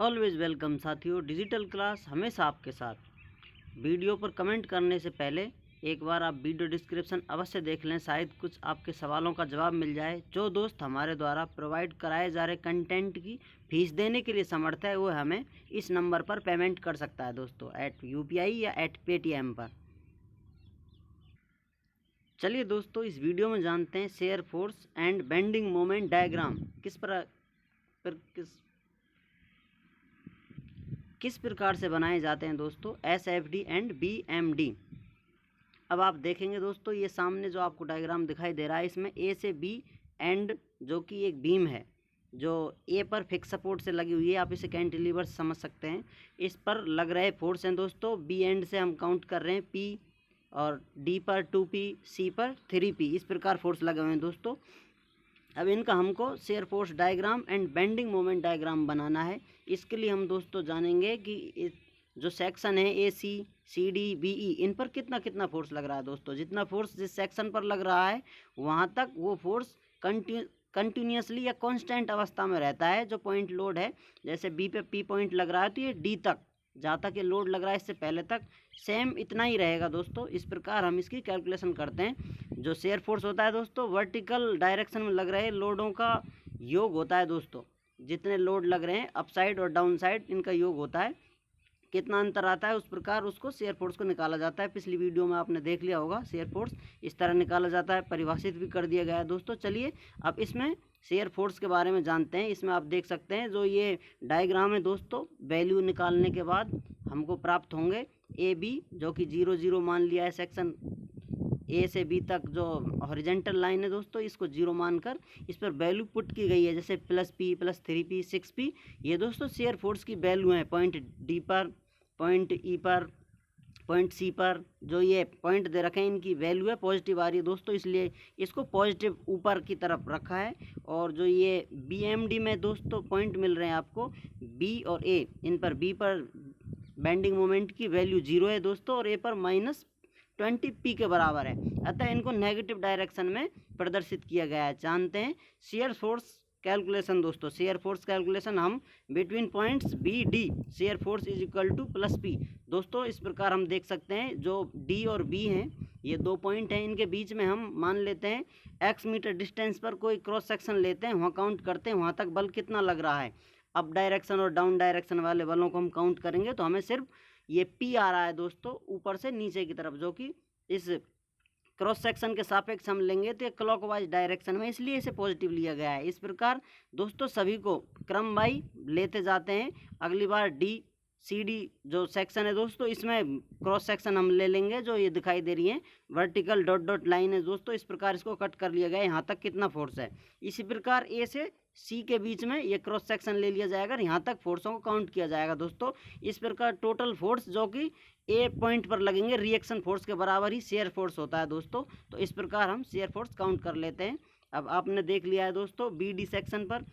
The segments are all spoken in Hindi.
ऑलवेज वेलकम साथियों, डिजिटल क्लास हमेशा आपके साथ। वीडियो पर कमेंट करने से पहले एक बार आप वीडियो डिस्क्रिप्शन अवश्य देख लें, शायद कुछ आपके सवालों का जवाब मिल जाए। जो दोस्त हमारे द्वारा प्रोवाइड कराए जा रहे कंटेंट की फीस देने के लिए समर्थ है वो हमें इस नंबर पर पेमेंट कर सकता है दोस्तों, एट UPI या एट पेटीएम पर। चलिए दोस्तों, इस वीडियो में जानते हैं shear force and bending moment diagram किस प्रकार से बनाए जाते हैं दोस्तों, SFD एंड BMD। अब आप देखेंगे दोस्तों, ये सामने जो आपको डायग्राम दिखाई दे रहा है, इसमें A से B एंड जो कि एक बीम है जो A पर फिक्स सपोर्ट से लगी हुई है, आप इसे कैंटिलीवर समझ सकते हैं। इस पर लग रहे फोर्स हैं दोस्तों। B एंड से हम काउंट कर रहे हैं P, और D पर 2P, C पर 3P, इस प्रकार फोर्स लगे हुए हैं दोस्तों। अब इनका हमको shear force diagram and bending moment diagram बनाना है। इसके लिए हम दोस्तों जानेंगे कि जो सेक्शन है AC, CD, BE, इन पर कितना कितना फोर्स लग रहा है दोस्तों। जितना फोर्स जिस सेक्शन पर लग रहा है वहाँ तक वो फोर्स कंटिन्यूसली या कांस्टेंट अवस्था में रहता है। जो पॉइंट लोड है, जैसे B पे P पॉइंट लग रहा है तो ये D तक, जहाँ तक ये लोड लग रहा है इससे पहले तक सेम इतना ही रहेगा दोस्तों। इस प्रकार हम इसकी कैलकुलेशन करते हैं। जो शेयर फोर्स होता है दोस्तों, वर्टिकल डायरेक्शन में लग रहे लोडों का योग होता है दोस्तों। जितने लोड लग रहे हैं अप साइड और डाउन साइड, इनका योग होता है। कितना अंतर आता है उस प्रकार उसको शेयर फोर्स को निकाला जाता है। पिछली वीडियो में आपने देख लिया होगा, शेयर फोर्स इस तरह निकाला जाता है, परिभाषित भी कर दिया गया है दोस्तों। चलिए अब इसमें शेयर फोर्स के बारे में जानते हैं। इसमें आप देख सकते हैं जो ये डायग्राम है दोस्तों, वैल्यू निकालने के बाद हमको प्राप्त होंगे AB, जो कि 0 0 मान लिया है। सेक्शन A से B तक जो हॉरिजेंटल लाइन है दोस्तों, इसको 0 मानकर इस पर वैल्यू पुट की गई है, जैसे +P, +3P, 6P। ये दोस्तों शेयर फोर्स की वैल्यू है। पॉइंट D पर, पॉइंट E पर, पॉइंट C पर जो ये पॉइंट दे रखे हैं, इनकी वैल्यू है पॉजिटिव आ रही है दोस्तों, इसलिए इसको पॉजिटिव ऊपर की तरफ रखा है। और जो ये BMD में दोस्तों पॉइंट मिल रहे हैं आपको, B और A, इन पर B पर बेंडिंग मोमेंट की वैल्यू 0 है दोस्तों, और A पर -20P के बराबर है। अतः इनको नेगेटिव डायरेक्शन में प्रदर्शित किया गया है। जानते हैं शेयर फोर्स कैलकुलेशन दोस्तों। शेयर फोर्स कैलकुलेशन हम between points BD, shear force is equal to +P दोस्तों। इस प्रकार हम देख सकते हैं जो D और B हैं, ये दो पॉइंट हैं, इनके बीच में हम मान लेते हैं X मीटर डिस्टेंस पर कोई क्रॉस सेक्शन लेते हैं, वहाँ काउंट करते हैं वहाँ तक बल कितना लग रहा है। अप डायरेक्शन और डाउन डायरेक्शन वाले बलों को हम काउंट करेंगे तो हमें सिर्फ ये P आ रहा है दोस्तों, ऊपर से नीचे की तरफ, जो कि इस क्रॉस सेक्शन के सापेक्ष हम लेंगे तो ये क्लॉकवाइज डायरेक्शन में, इसलिए इसे पॉजिटिव लिया गया है। इस प्रकार दोस्तों सभी को क्रम बाई लेते जाते हैं। अगली बार CD जो सेक्शन है दोस्तों, इसमें क्रॉस सेक्शन हम ले लेंगे, जो ये दिखाई दे रही है वर्टिकल डॉट डॉट लाइन है दोस्तों। इस प्रकार इसको कट कर लिया गया है, यहाँ तक कितना फोर्स है। इसी प्रकार A से C के बीच में ये क्रॉस सेक्शन ले लिया जाएगा, यहाँ तक फोर्सों को काउंट किया जाएगा दोस्तों। इस प्रकार टोटल फोर्स जो कि A पॉइंट पर लगेंगे रिएक्शन फोर्स के बराबर ही शेयर फोर्स होता है दोस्तों। तो इस प्रकार हम शेयर फोर्स काउंट कर लेते हैं। अब आपने देख लिया है दोस्तों BD सेक्शन पर।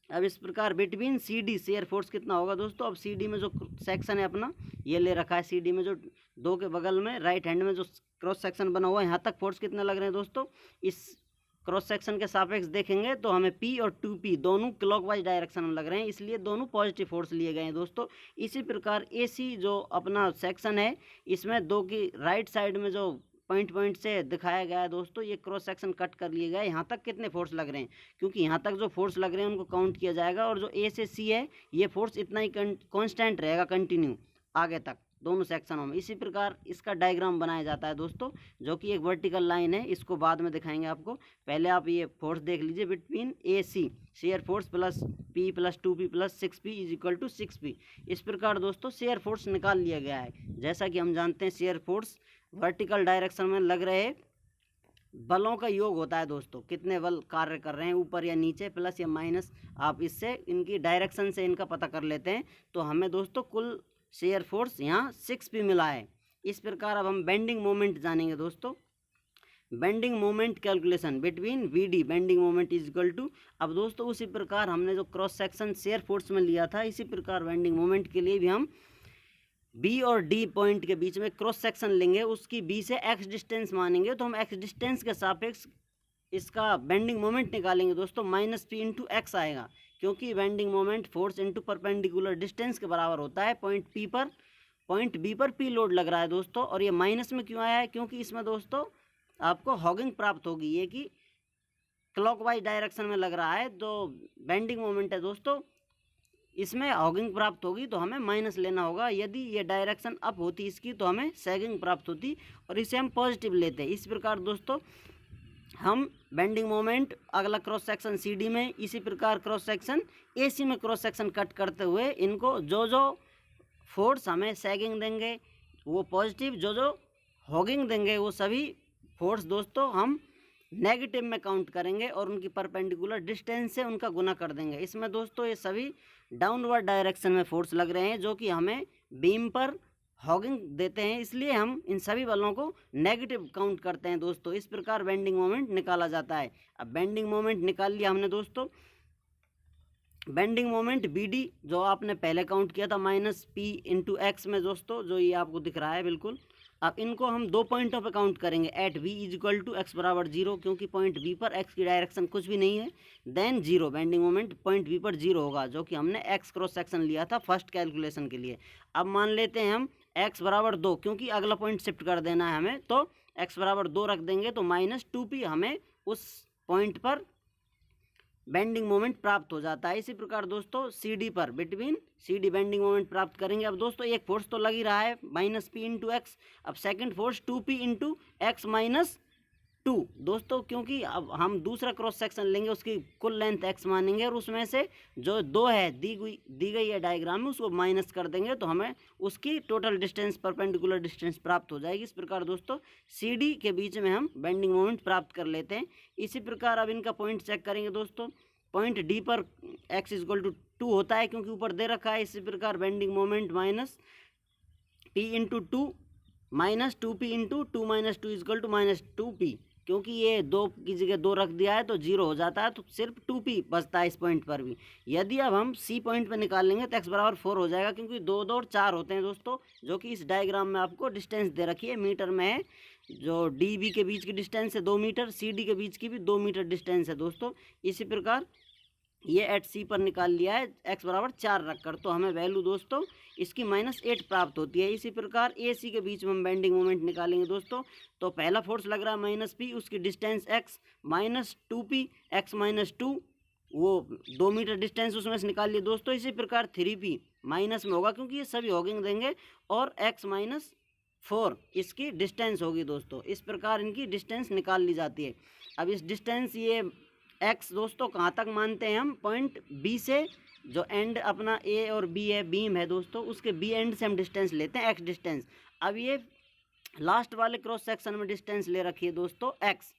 अब इस प्रकार बिटवीन CD शेयर फोर्स कितना होगा दोस्तों। अब CD में जो सेक्शन है अपना, ये ले रखा है। CD में जो दो के बगल में राइट हैंड में जो क्रॉस सेक्शन बना हुआ है, यहाँ तक फोर्स कितने लग रहे हैं दोस्तों। इस क्रॉस सेक्शन के सापेक्ष देखेंगे तो हमें P और 2P दोनों क्लॉकवाइज डायरेक्शन में लग रहे हैं, इसलिए दोनों पॉजिटिव फोर्स लिए गए हैं दोस्तों। इसी प्रकार AC जो अपना सेक्शन है, इसमें दो की राइट साइड में जो पॉइंट से दिखाया गया है दोस्तों, ये क्रॉस सेक्शन कट कर लिए गए। यहाँ तक कितने फोर्स लग रहे हैं, क्योंकि यहाँ तक जो फोर्स लग रहे हैं उनको काउंट किया जाएगा, और जो A से C है ये फोर्स इतना ही कांस्टेंट रहेगा कंटिन्यू आगे तक दोनों सेक्शनों में। इसी प्रकार इसका डायग्राम बनाया जाता है दोस्तों, जो कि एक वर्टिकल लाइन है। इसको बाद में दिखाएंगे आपको, पहले आप ये फोर्स देख लीजिए। Between AC shear force +P + 2P + 6P is equal to 6P। इस प्रकार दोस्तों शेयर फोर्स निकाल लिया गया है। जैसा कि हम जानते हैं शेयर फोर्स वर्टिकल डायरेक्शन में लग रहे बलों का योग होता है दोस्तों। कितने बल कार्य कर रहे हैं ऊपर या नीचे, प्लस या माइनस, आप इससे इनकी डायरेक्शन से इनका पता कर लेते हैं। तो हमें दोस्तों कुल शेयर फोर्स यहाँ 6P मिला है। इस प्रकार अब हम बेंडिंग मोमेंट जानेंगे दोस्तों। Bending moment calculation between BD bending moment is equal to, अब दोस्तों उसी प्रकार हमने जो क्रॉस सेक्शन शेयर फोर्स में लिया था, इसी प्रकार बेंडिंग मोमेंट के लिए भी हम B और D पॉइंट के बीच में क्रॉस सेक्शन लेंगे, उसकी B से X डिस्टेंस मानेंगे, तो हम X डिस्टेंस के सापेक्ष इसका बेंडिंग मोमेंट निकालेंगे दोस्तों। -P × X आएगा, क्योंकि bending moment force into perpendicular distance के बराबर होता है। पॉइंट बी पर पी लोड लग रहा है दोस्तों, और ये माइनस में क्यों आया है, क्योंकि इसमें दोस्तों आपको हॉगिंग प्राप्त होगी, ये कि क्लॉकवाइज डायरेक्शन में लग रहा है। तो बेंडिंग मोमेंट है दोस्तों, इसमें हॉगिंग प्राप्त होगी तो हमें माइनस लेना होगा। यदि ये डायरेक्शन अप होती इसकी तो हमें सैगिंग प्राप्त होती, और इसे हम पॉजिटिव लेते हैं। इस प्रकार दोस्तों हम बेंडिंग मोमेंट अगला क्रॉस सेक्शन सी डी में, इसी प्रकार क्रॉस सेक्शन ए सी में क्रॉस सेक्शन कट करते हुए इनको जो फोर्स हमें सैगिंग देंगे वो पॉजिटिव, जो हॉगिंग देंगे वो सभी फोर्स दोस्तों हम नेगेटिव में काउंट करेंगे और उनकी परपेंडिकुलर डिस्टेंस से उनका गुना कर देंगे। इसमें दोस्तों ये सभी डाउनवर्ड डायरेक्शन में फोर्स लग रहे हैं जो कि हमें बीम पर हॉगिंग देते हैं, इसलिए हम इन सभी बलों को नेगेटिव काउंट करते हैं दोस्तों। इस प्रकार बेंडिंग मोमेंट निकाला जाता है। अब बेंडिंग मोमेंट निकाल लिया हमने दोस्तों। बेंडिंग मोमेंट बी डी जो आपने पहले काउंट किया था माइनस पी इंटू एक्स में दोस्तों, जो ये आपको दिख रहा है बिल्कुल। अब इनको हम 2 पॉइंटों पे काउंट करेंगे, at v is equal to x बराबर 0, क्योंकि पॉइंट b पर x की डायरेक्शन कुछ भी नहीं है, then 0 bending moment point b पर 0 होगा, जो कि हमने x क्रॉस सेक्शन लिया था फर्स्ट कैलकुलेशन के लिए। अब मान लेते हैं हम x बराबर 2, क्योंकि अगला पॉइंट शिफ्ट कर देना है हमें, तो x बराबर 2 रख देंगे तो माइनस 2p हमें उस पॉइंट पर बेंडिंग मोमेंट प्राप्त हो जाता है। इसी प्रकार दोस्तों सी डी पर between C D bending moment प्राप्त करेंगे। अब दोस्तों एक फोर्स तो लग ही रहा है माइनस पी इंटू एक्स, अब second force 2p into x minus 2 दोस्तों, क्योंकि अब हम दूसरा क्रॉस सेक्शन लेंगे उसकी कुल लेंथ x मानेंगे और उसमें से जो 2 है दी गई है डायग्राम में उसको माइनस कर देंगे तो हमें उसकी टोटल डिस्टेंस परपेंडिकुलर डिस्टेंस प्राप्त हो जाएगी। इस प्रकार दोस्तों सी डी के बीच में हम बेंडिंग मोमेंट प्राप्त कर लेते हैं। इसी प्रकार अब इनका पॉइंट चेक करेंगे दोस्तों। पॉइंट डी पर x इक्वल टू 2 होता है क्योंकि ऊपर दे रखा है। इसी प्रकार bending moment minus p into 2 minus 2p into 2 minus 2 equal to minus 2p, क्योंकि ये 2 की जगह 2 रख दिया है तो 0 हो जाता है, तो सिर्फ 2p बचता है इस पॉइंट पर भी। यदि अब हम c पॉइंट पर निकाल लेंगे तो x बराबर 4 हो जाएगा, क्योंकि 2 2 और 4 होते हैं दोस्तों, जो कि इस डायग्राम में आपको डिस्टेंस दे रखी है मीटर में है। जो डी बी के बीच की डिस्टेंस है 2 मीटर, सी डी के बीच की भी 2 मीटर डिस्टेंस है दोस्तों। इसी प्रकार ये एट सी पर निकाल लिया है x बराबर 4 रखकर, तो हमें वैल्यू दोस्तों इसकी -8 प्राप्त होती है। इसी प्रकार ए सी के बीच में हम बेंडिंग मोमेंट निकालेंगे दोस्तों। तो पहला फोर्स लग रहा है -p, उसकी distance x minus 2p x minus 2, वो 2 मीटर डिस्टेंस उसमें से निकाल लिए दोस्तों। इसी प्रकार 3p माइनस में होगा क्योंकि ये सभी हॉगिंग देंगे, और x माइनस 4 इसकी डिस्टेंस होगी दोस्तों। इस प्रकार इनकी डिस्टेंस निकाल ली जाती है। अब इस डिस्टेंस ये x दोस्तों कहाँ तक मानते हैं हम, पॉइंट B से जो एंड अपना A और B है बीम है दोस्तों, उसके B एंड से हम डिस्टेंस लेते हैं x डिस्टेंस। अब ये लास्ट वाले क्रॉस सेक्शन में डिस्टेंस ले रखी है दोस्तों x।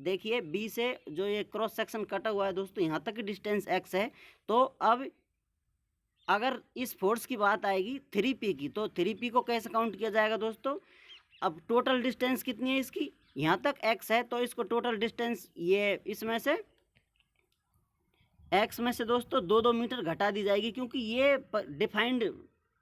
देखिए B से जो ये क्रॉस सेक्शन कटा हुआ है दोस्तों यहाँ तक की डिस्टेंस x है। तो अब अगर इस फोर्स की बात आएगी 3p की, तो 3p को कैसे काउंट किया जाएगा दोस्तों। अब टोटल डिस्टेंस कितनी है इसकी, यहाँ तक x है तो इसको टोटल डिस्टेंस ये इसमें से x में से दोस्तों 2 मीटर घटा दी जाएगी, क्योंकि ये डिफाइंड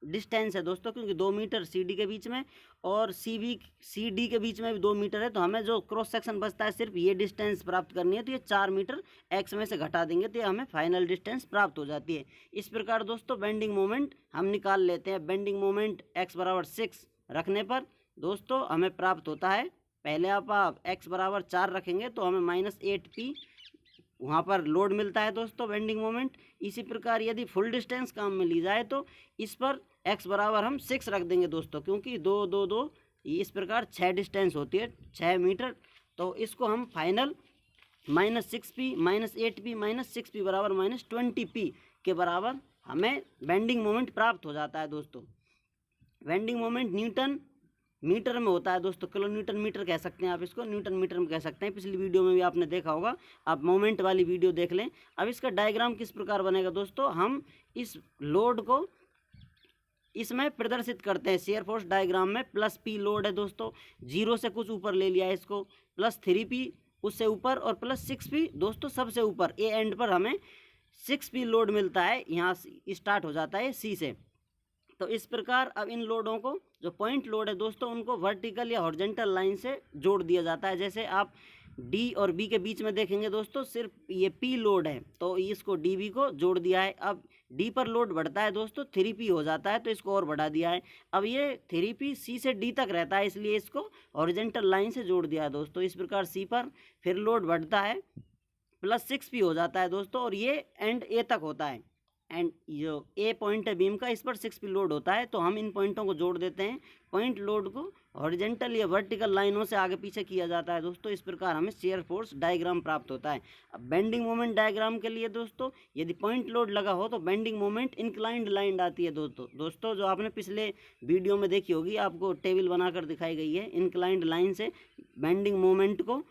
डिस्टेंस है दोस्तों, क्योंकि 2 मीटर सी डी के बीच में और सी डी के बीच में भी 2 मीटर है, तो हमें जो क्रॉस सेक्शन बचता है सिर्फ ये डिस्टेंस प्राप्त करनी है, तो ये 4 मीटर x में से घटा देंगे तो ये हमें फाइनल डिस्टेंस प्राप्त हो जाती है। इस प्रकार दोस्तों बेंडिंग मोमेंट हम निकाल लेते हैं। बेंडिंग मोमेंट x बराबर 6 रखने पर दोस्तों हमें प्राप्त होता है, पहले आप x बराबर 4 रखेंगे तो हमें -8p वहाँ पर लोड मिलता है दोस्तों बेंडिंग मोमेंट। इसी प्रकार यदि फुल डिस्टेंस काम में ली जाए तो इस पर x बराबर हम 6 रख देंगे दोस्तों, क्योंकि 2 2 2 इस प्रकार 6 डिस्टेंस होती है 6 मीटर। तो इसको हम फाइनल -6p -8p -6p बराबर -20p के बराबर हमें बेंडिंग मोमेंट प्राप्त हो जाता है दोस्तों। बेंडिंग मोमेंट न्यूटन मीटर में होता है दोस्तों, किलो न्यूटन मीटर कह सकते हैं आप इसको, न्यूटन मीटर में कह सकते हैं। पिछली वीडियो में भी आपने देखा होगा, आप मोमेंट वाली वीडियो देख लें। अब इसका डायग्राम किस प्रकार बनेगा दोस्तों, हम इस लोड को इसमें प्रदर्शित करते हैं शेयर फोर्स डायग्राम में। +p लोड है दोस्तों, 0 से कुछ ऊपर ले लिया है इसको, +3p उससे ऊपर और +6p दोस्तों सबसे ऊपर। ए एंड पर हमें 6p लोड मिलता है, यहाँ स्टार्ट हो जाता है सी से। तो इस प्रकार अब इन लोडों को जो पॉइंट लोड है दोस्तों उनको वर्टिकल या हॉरिजॉन्टल लाइन से जोड़ दिया जाता है। जैसे आप डी और बी के बीच में देखेंगे दोस्तों सिर्फ ये पी लोड है, तो इसको डी बी को जोड़ दिया है। अब डी पर लोड बढ़ता है दोस्तों, 3P हो जाता है, तो इसको और बढ़ा दिया है। अब ये 3P सी से डी तक रहता है, इसलिए इसको हॉरिजॉन्टल लाइन से जोड़ दिया है दोस्तों। इस प्रकार सी पर फिर लोड बढ़ता है, +6P हो जाता है दोस्तों, और ये एंड ए तक होता है। एंड जो ए पॉइंट है बीम का, इस पर 6P लोड होता है, तो हम इन पॉइंटों को जोड़ देते हैं। पॉइंट लोड को हॉरिजॉन्टल या वर्टिकल लाइनों से आगे पीछे किया जाता है दोस्तों। इस प्रकार हमें शियर फोर्स डायग्राम प्राप्त होता है। अब बेंडिंग मोमेंट डायग्राम के लिए दोस्तों, यदि पॉइंट लोड लगा हो तो बेंडिंग मोमेंट इंक्लाइंड लाइन आती है दोस्तों जो आपने पिछले वीडियो में देखी होगी, आपको टेबल बनाकर दिखाई गई है। इंक्लाइंड लाइन से बेंडिंग मोमेंट को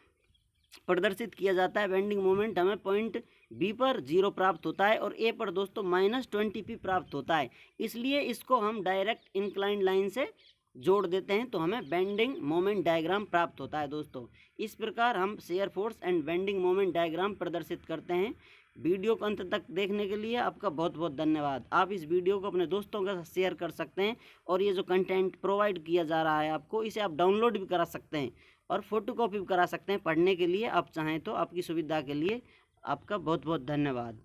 प्रदर्शित किया जाता है। बेंडिंग मोमेंट हमें पॉइंट बी पर 0 प्राप्त होता है और ए पर दोस्तों -20P प्राप्त होता है, इसलिए इसको हम डायरेक्ट इंक्लाइंड लाइन से जोड़ देते हैं, तो हमें बेंडिंग मोमेंट डायग्राम प्राप्त होता है दोस्तों। इस प्रकार हम shear force and bending moment diagram प्रदर्शित करते हैं। वीडियो को अंत तक देखने के लिए आपका बहुत बहुत धन्यवाद। आप इस वीडियो को अपने दोस्तों के साथ शेयर कर सकते हैं, और ये जो कंटेंट प्रोवाइड किया जा रहा है आपको, इसे आप डाउनलोड भी करा सकते हैं और फोटोकॉपी भी करा सकते हैं पढ़ने के लिए। आप चाहें तो आपकी सुविधा के लिए। आपका बहुत बहुत धन्यवाद।